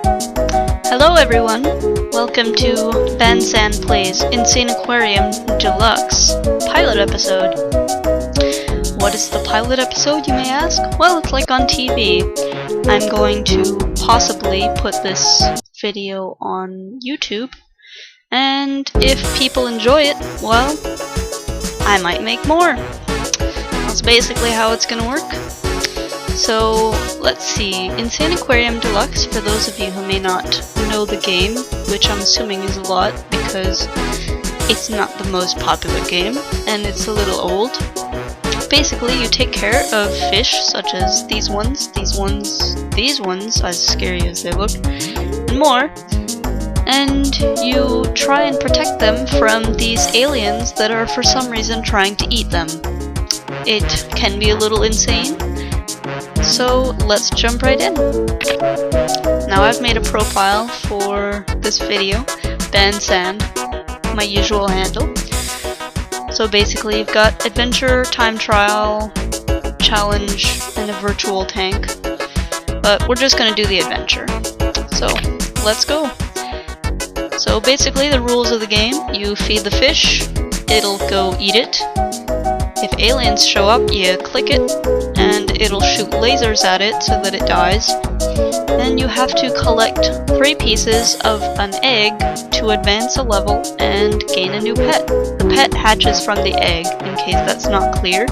Hello everyone, welcome to Banndsand Plays Insaniquarium Deluxe pilot episode. What is the pilot episode, you may ask? Well, it's like on TV. I'm going to possibly put this video on YouTube, and if people enjoy it, well, I might make more. That's basically how it's gonna work. So, let's see, Insaniquarium Deluxe, for those of you who may not know the game, which I'm assuming is a lot because it's not the most popular game, and it's a little old. Basically, you take care of fish such as these ones, as scary as they look, and more, and you try and protect them from these aliens that are for some reason trying to eat them. It can be a little insane. So let's jump right in. Now I've made a profile for this video, banndsand, my usual handle. So basically you've got adventure, time trial, challenge, and a virtual tank. But we're just gonna do the adventure. So let's go. So basically the rules of the game, you feed the fish, it'll go eat it. If aliens show up, you click it, and it'll shoot lasers at it so that it dies. Then you have to collect 3 pieces of an egg to advance a level and gain a new pet. The pet hatches from the egg, in case that's not clear.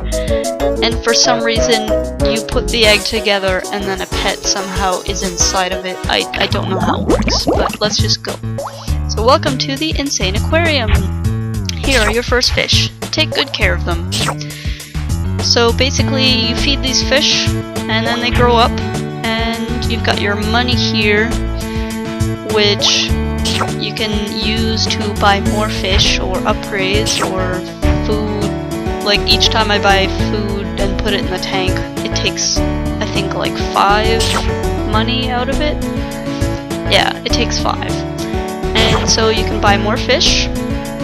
And for some reason, you put the egg together and then a pet somehow is inside of it. I don't know how it works, but let's just go. So welcome to the Insaniquarium. Here are your first fish. Take good care of them. So basically you feed these fish and then they grow up, and you've got your money here, which you can use to buy more fish or upgrades or food. Like each time I buy food and put it in the tank, it takes I think like 5 money out of it. Yeah, it takes 5. And so you can buy more fish.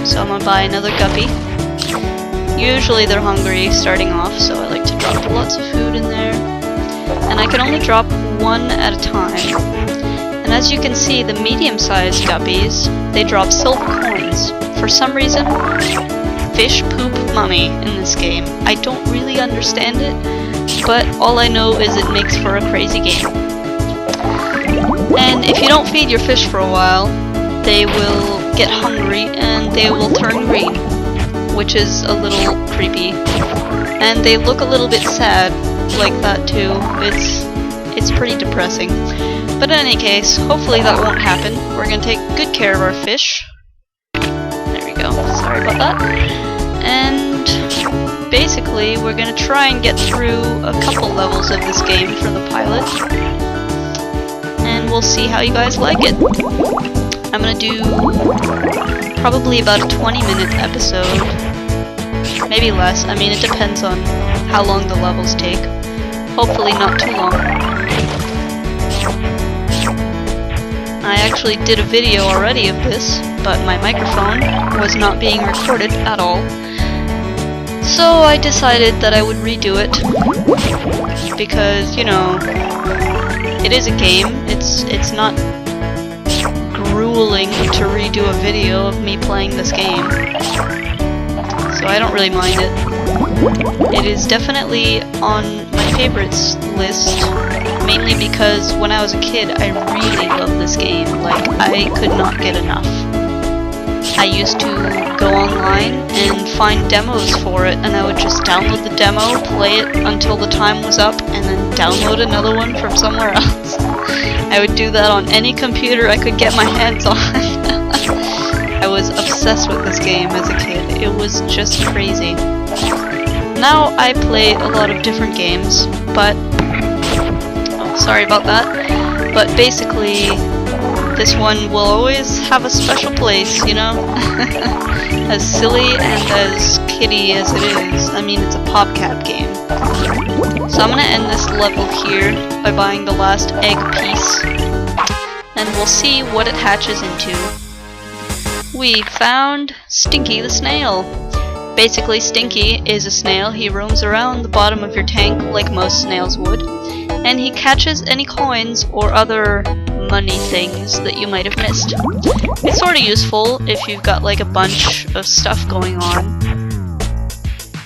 So I'm gonna buy another guppy. Usually they're hungry starting off, so I like to drop lots of food in there. And I can only drop 1 at a time. And as you can see, the medium-sized guppies, they drop silver coins. For some reason, fish poop money in this game. I don't really understand it, but all I know is it makes for a crazy game. And if you don't feed your fish for a while, they will get hungry and they will turn green, which is a little creepy. And they look a little bit sad like that too. It's pretty depressing. But in any case, hopefully that won't happen. We're gonna take good care of our fish. There we go. Sorry about that. And basically we're gonna try and get through a couple levels of this game for the pilot. And we'll see how you guys like it. I'm gonna do probably about a 20-minute episode, maybe less. I mean, it depends on how long the levels take. Hopefully not too long. I actually did a video already of this, but my microphone was not being recorded at all. So I decided that I would redo it, because, you know, it is a game. It's not grueling to redo a video of me playing this game, so I don't really mind it. It is definitely on my favorites list, mainly because when I was a kid I really loved this game. Like, I could not get enough. I used to go online and find demos for it, and I would just download the demo, play it until the time was up, and then download another one from somewhere else. I would do that on any computer I could get my hands on. I was obsessed with this game as a kid. It was just crazy. Now I play a lot of different games, but oh, sorry about that. But basically, this one will always have a special place, you know? As silly and as kiddie as it is. I mean, it's a Popcap game. So I'm gonna end this level here by buying the last egg piece, and we'll see what it hatches into. We found Stinky the snail. Basically, Stinky is a snail. He roams around the bottom of your tank like most snails would. and he catches any coins or other money things that you might have missed. It's sort of useful if you've got like a bunch of stuff going on.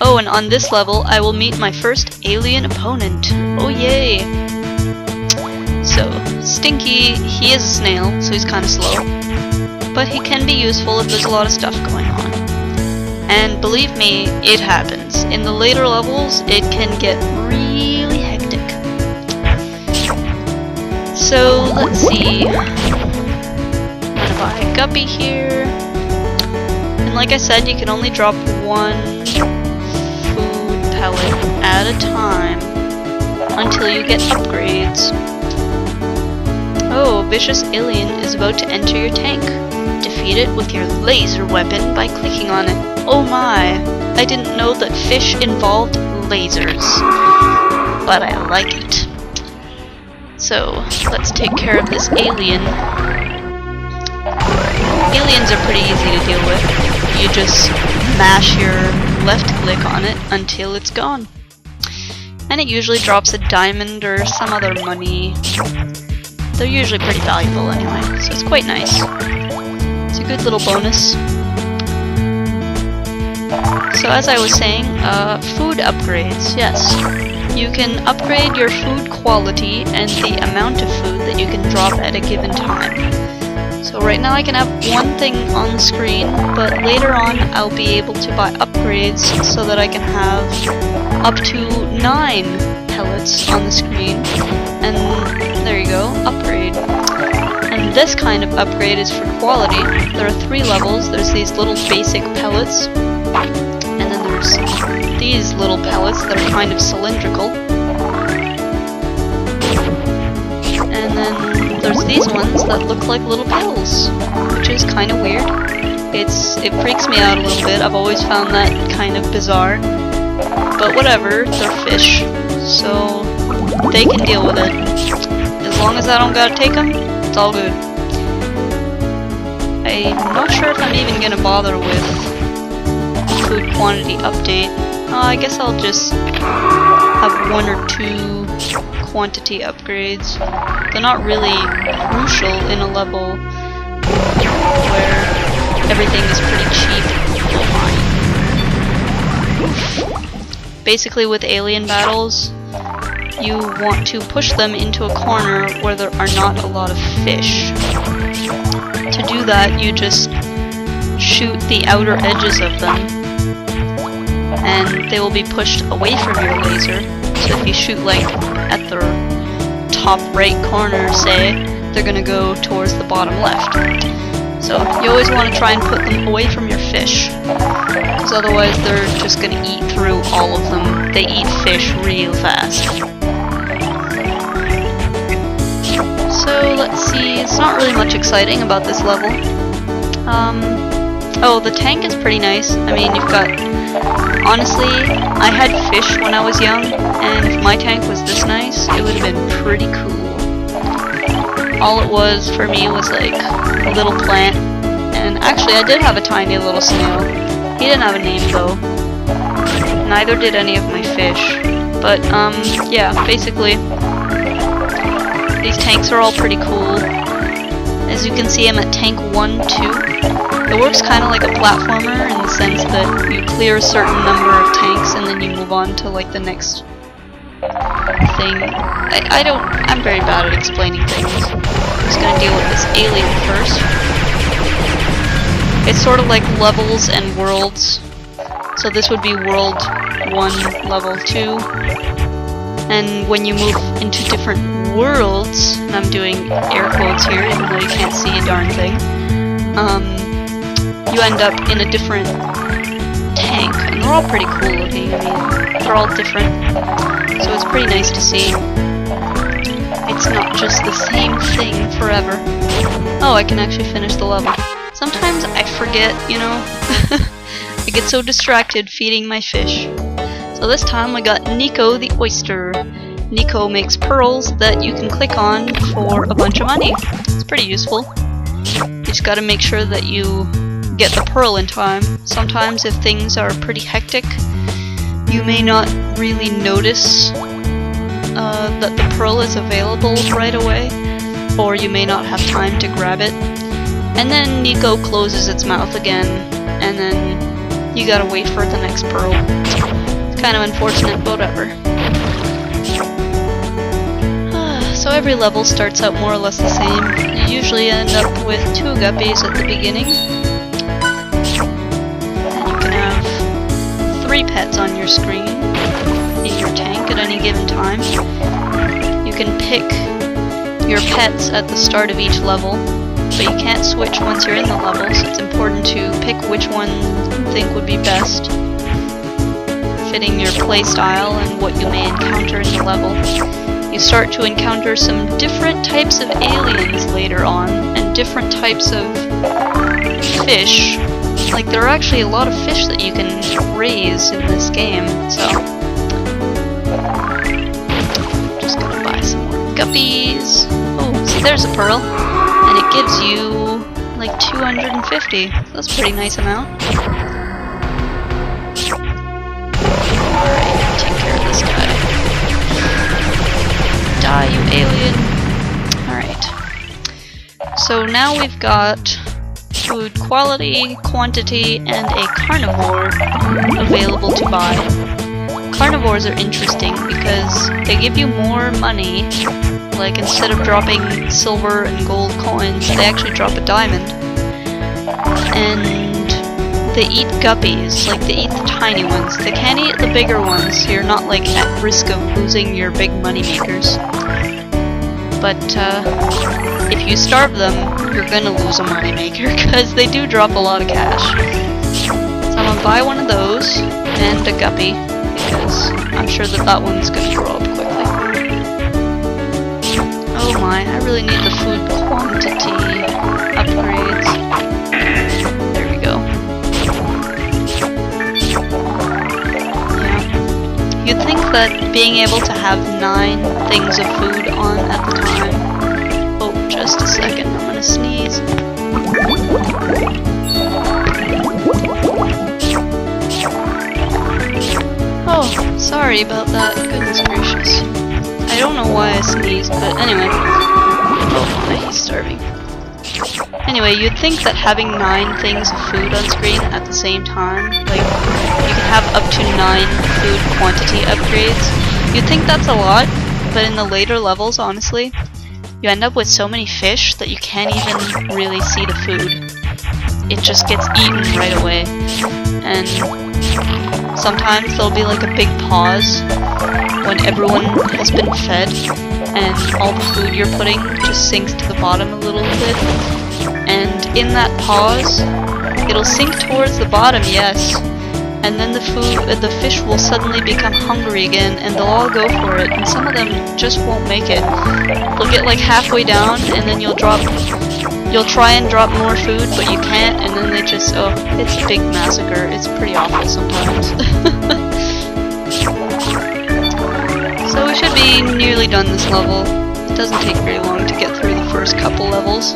Oh, and on this level, I will meet my first alien opponent. Oh yay! So, Stinky, he is a snail, so he's kind of slow. But he can be useful if there's a lot of stuff going on. And believe me, it happens. In the later levels, it can get really hectic. So, let's see. I'm gonna buy a guppy here. And like I said, you can only drop one food pellet at a time until you get upgrades. Oh, vicious alien is about to enter your tank. Defeat it with your laser weapon by clicking on it. Oh my, I didn't know that fish involved lasers, but I like it. So, let's take care of this alien. Aliens are pretty easy to deal with. You just mash your left click on it until it's gone. And it usually drops a diamond or some other money. They're usually pretty valuable anyway, so it's quite nice. It's a good little bonus. So as I was saying, food upgrades, yes. You can upgrade your food quality and the amount of food that you can drop at a given time. So right now I can have one thing on the screen, but later on I'll be able to buy upgrades so that I can have up to 9 pellets on the screen. And there you go, upgrade. And this kind of upgrade is for quality. There are 3 levels. There's these little basic pellets, and then there's these little pellets that are kind of cylindrical. And then there's these ones that look like little pills, which is kind of weird. It freaks me out a little bit. I've always found that kind of bizarre. But whatever, they're fish, so they can deal with it. As long as I don't gotta take them, it's all good. I'm not sure if I'm even gonna bother with food quantity update. I guess I'll just have 1 or 2 quantity upgrades. They're not really crucial in a level where everything is pretty cheap. Basically with alien battles, you want to push them into a corner where there are not a lot of fish. To do that, you just shoot the outer edges of them, and they will be pushed away from your laser. So if you shoot like at the top right corner, say, they're gonna go towards the bottom left. So you always want to try and put them away from your fish, because otherwise they're just gonna eat through all of them. They eat fish real fast. So let's see, it's not really much exciting about this level. Oh, the tank is pretty nice. I mean, you've got... Honestly, I had fish when I was young, and if my tank was this nice, it would have been pretty cool. All it was for me was like a little plant, and actually I did have a tiny little snail. He didn't have a name though. Neither did any of my fish. But yeah, basically these tanks are all pretty cool. As you can see, I'm at tank 1, 2. It works kind of like a platformer in the sense that you clear a certain number of tanks and then you move on to like the next thing. I'm very bad at explaining things. I'm just gonna deal with this alien first. It's sort of like levels and worlds. So this would be world 1, level 2. And when you move into different worlds, and I'm doing air quotes here even though you can't see a darn thing, you end up in a different tank. And they're all pretty cool looking. I mean, they're all different. So it's pretty nice to see. It's not just the same thing forever. Oh, I can actually finish the level. Sometimes I forget, you know. I get so distracted feeding my fish. So this time we got Nico the oyster. Nico makes pearls that you can click on for a bunch of money. It's pretty useful. You just gotta make sure that you get the pearl in time. Sometimes if things are pretty hectic, you may not really notice that the pearl is available right away, or you may not have time to grab it. And then Nico closes its mouth again, and then you gotta wait for the next pearl. It's kind of unfortunate, but whatever. So every level starts out more or less the same. You usually end up with 2 guppies at the beginning. And you can have 3 pets on your screen in your tank at any given time. You can pick your pets at the start of each level, but you can't switch once you're in the level, so it's important to pick which one you think would be best, fitting your playstyle and what you may encounter in the level. You start to encounter some different types of aliens later on, and different types of fish. Like, there are actually a lot of fish that you can raise in this game, so... just gonna buy some more guppies. Oh, see, there's a pearl. And it gives you, like, 250. That's a pretty nice amount. Alright, take care of this guy. Die, you alien! Alright. So now we've got food quality, quantity, and a carnivore available to buy. Carnivores are interesting because they give you more money. Like, instead of dropping silver and gold coins, they actually drop a diamond. And they eat guppies, like they eat the tiny ones. They can't eat the bigger ones, so you're not like at risk of losing your big money makers. But if you starve them, you're gonna lose a money maker because they do drop a lot of cash. So I'm gonna buy one of those and a guppy because I'm sure that that one's gonna grow up quickly. Oh my, I really need the food quantity upgrades. There we go. Yeah. You'd think that being able to have 9 things of food on at the time... Oh, just a second, I'm gonna sneeze. Oh, sorry about that, goodness gracious. I don't know why I sneezed, but anyway. Oh my, he's starving. Anyway, you'd think that having 9 things of food on screen at the same time, like, you can have up to 9 food quantity upgrades. You'd think that's a lot, but in the later levels, honestly, you end up with so many fish that you can't even really see the food. It just gets eaten right away. And sometimes there'll be like a big pause when everyone has been fed and all the food you're putting just sinks to the bottom a little bit. And in that pause, it'll sink towards the bottom, yes, and then the fish will suddenly become hungry again and they'll all go for it, and some of them just won't make it. They'll get like halfway down and then you'll try and drop more food, but you can't, and then they just, oh, it's a big massacre. It's pretty awful sometimes. So we should be nearly done this level. It doesn't take very long to get through the first couple levels.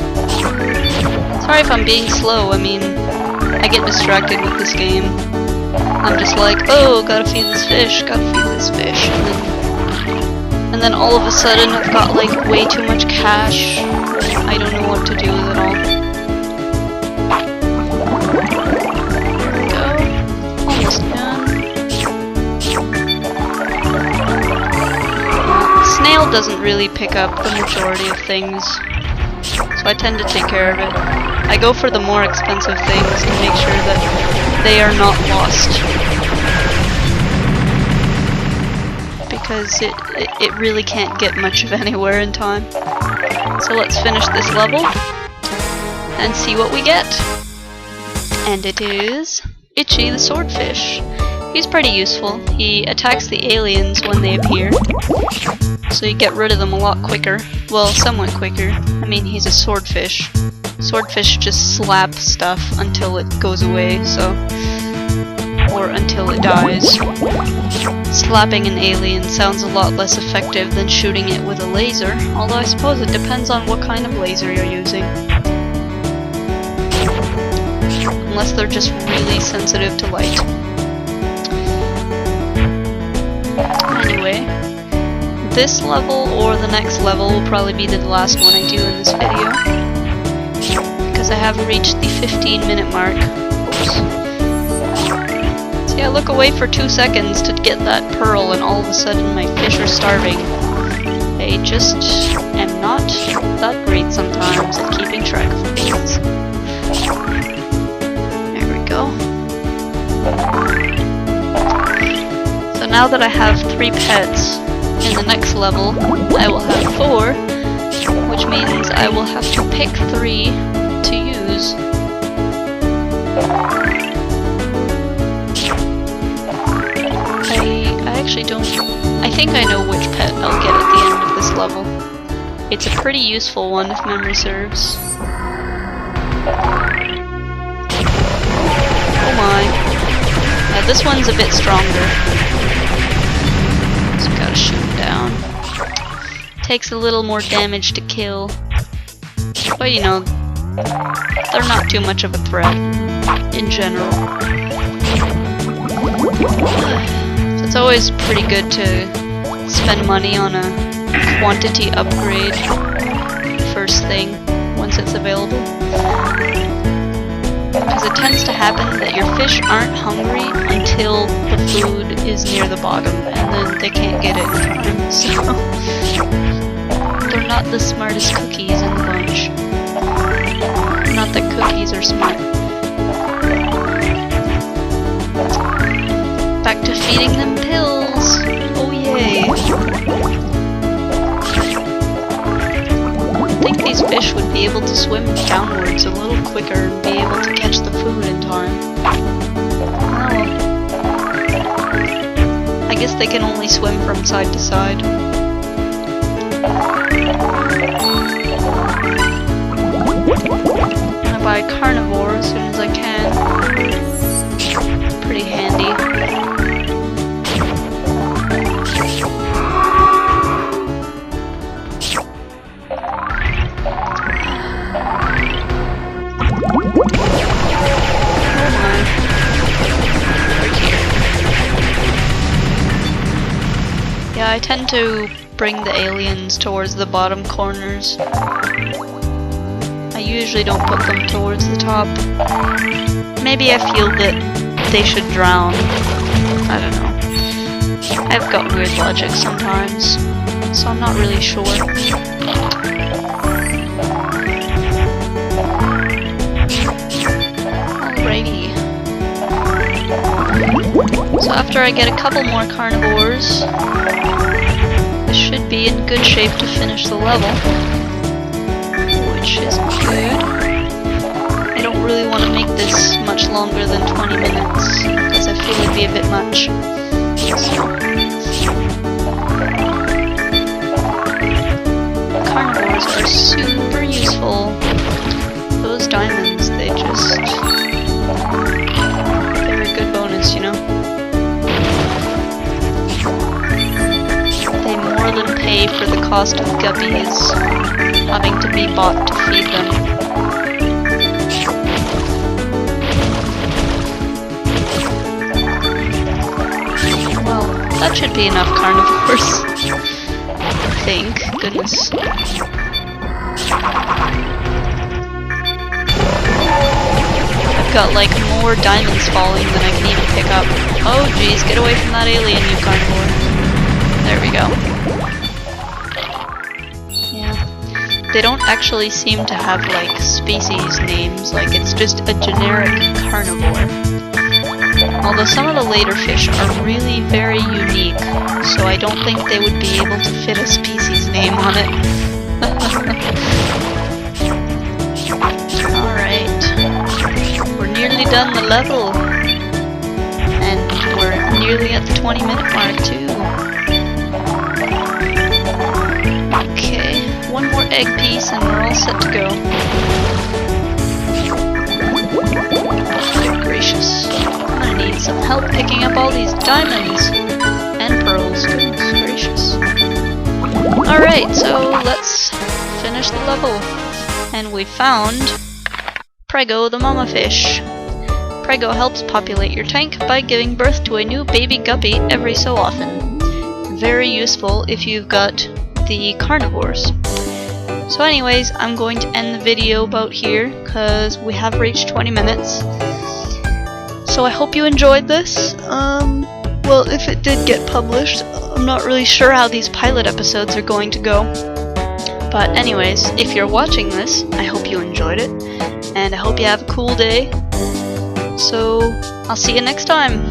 Sorry if I'm being slow, I mean, I get distracted with this game. I'm just like, oh, gotta feed this fish, and then all of a sudden I've got like way too much cash. I don't know what to do with it all. There we go. Almost done. Snail doesn't really pick up the majority of things, so I tend to take care of it. I go for the more expensive things to make sure that they are not lost. Because it really can't get much of anywhere in time. So let's finish this level and see what we get. And it is Itchy the Swordfish. He's pretty useful. He attacks the aliens when they appear, so you get rid of them a lot quicker. Well, somewhat quicker. I mean, he's a swordfish. Swordfish just slap stuff until it goes away, so... or until it dies. Slapping an alien sounds a lot less effective than shooting it with a laser, although I suppose it depends on what kind of laser you're using. Unless they're just really sensitive to light. Anyway, this level or the next level will probably be the last one I do in this video, because I have reached the 15-minute mark. Oops. See, I look away for 2 seconds to get that pearl and all of a sudden my fish are starving. I just am not that great sometimes at keeping track of things. There we go. So now that I have 3 pets, in the next level I will have 4, which means I will have to pick 3 to use. I actually don't... I think I know which pet I'll get at the end of this level. It's a pretty useful one if memory serves. Oh my. Yeah, this one's a bit stronger. So gotta shoot him down. Takes a little more damage to kill. But you know, they're not too much of a threat in general. So it's always pretty good to spend money on a quantity upgrade first thing once it's available. Because it tends to happen that your fish aren't hungry until the food is near the bottom, and then they can't get it in time, so they're not the smartest cookies in the bunch. Not that cookies are smart. Back to feeding them pills! Oh yay! I think these fish would be able to swim downwards a little quicker and be able to catch the food in time. Oh. I guess they can only swim from side to side. I'm gonna buy a carnivore as soon as I can. Pretty handy. Yeah, I tend to bring the aliens towards the bottom corners. I usually don't put them towards the top. Maybe I feel that they should drown. I don't know. I've got weird logic sometimes, so I'm not really sure. Alrighty. So after I get a couple more carnivores, I should be in good shape to finish the level, which is good. I don't really want to make this much longer than 20 minutes, because I feel it'd be a bit much. So. Carnivores are super useful. Those diamonds, they just... they're a good bonus, you know? They more than pay for the cost of guppies having to be bought to feed them. Well, that should be enough carnivores. I think. Goodness. I've got like more diamonds falling than I can even pick up. Oh geez, get away from that alien, you carnivore. There we go. Yeah. They don't actually seem to have like species names, like it's just a generic carnivore. Although some of the later fish are really very unique, so I don't think they would be able to fit a species name on it. Alright. We're nearly done the level. And we're nearly at the 20-minute mark too. Okay, one more egg piece and we're all set to go. Good gracious. I'm gonna need some help picking up all these diamonds and pearls. Goodness gracious. Alright, so let's finish the level. And we found Prego the mama fish. Prego helps populate your tank by giving birth to a new baby guppy every so often. very useful if you've got the carnivores. So anyways, I'm going to end the video about here because we have reached 20 minutes. So I hope you enjoyed this. Well, if it did get published, I'm not really sure how these pilot episodes are going to go. But anyways, if you're watching this, I hope you enjoyed it, and I hope you have a cool day. So, I'll see you next time.